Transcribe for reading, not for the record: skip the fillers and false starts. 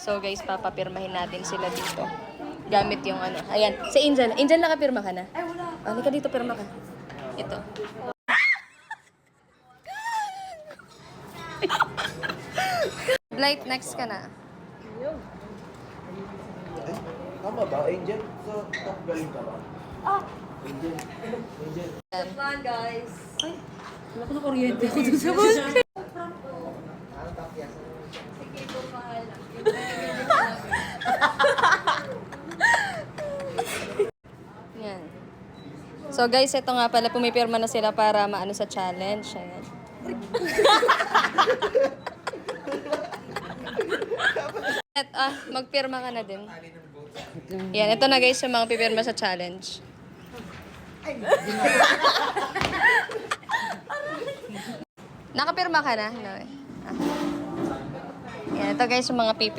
So guys, papapirmahin natin sila dito. Gamit yung ano. Ayan, si Angel. Angel, nakapirma ka na? Ay, wala. Halika dito, pirma ka. Ito. Blight, next ka na. Tama ba? Angel, sa top galing ka ba? Angel. Angel. Plan, guys. Ay, wala ko na kuryente ako dun sa bus. Sige, po, mahal. Yan. So guys, ito nga pala, pumipirma na sila para maano sa challenge. Ayan. Magpirma ka na din. Yan, ito na guys yung mga pipirma sa challenge. Nakapirma ka na? No. Yan, ito guys yung mga pipirma.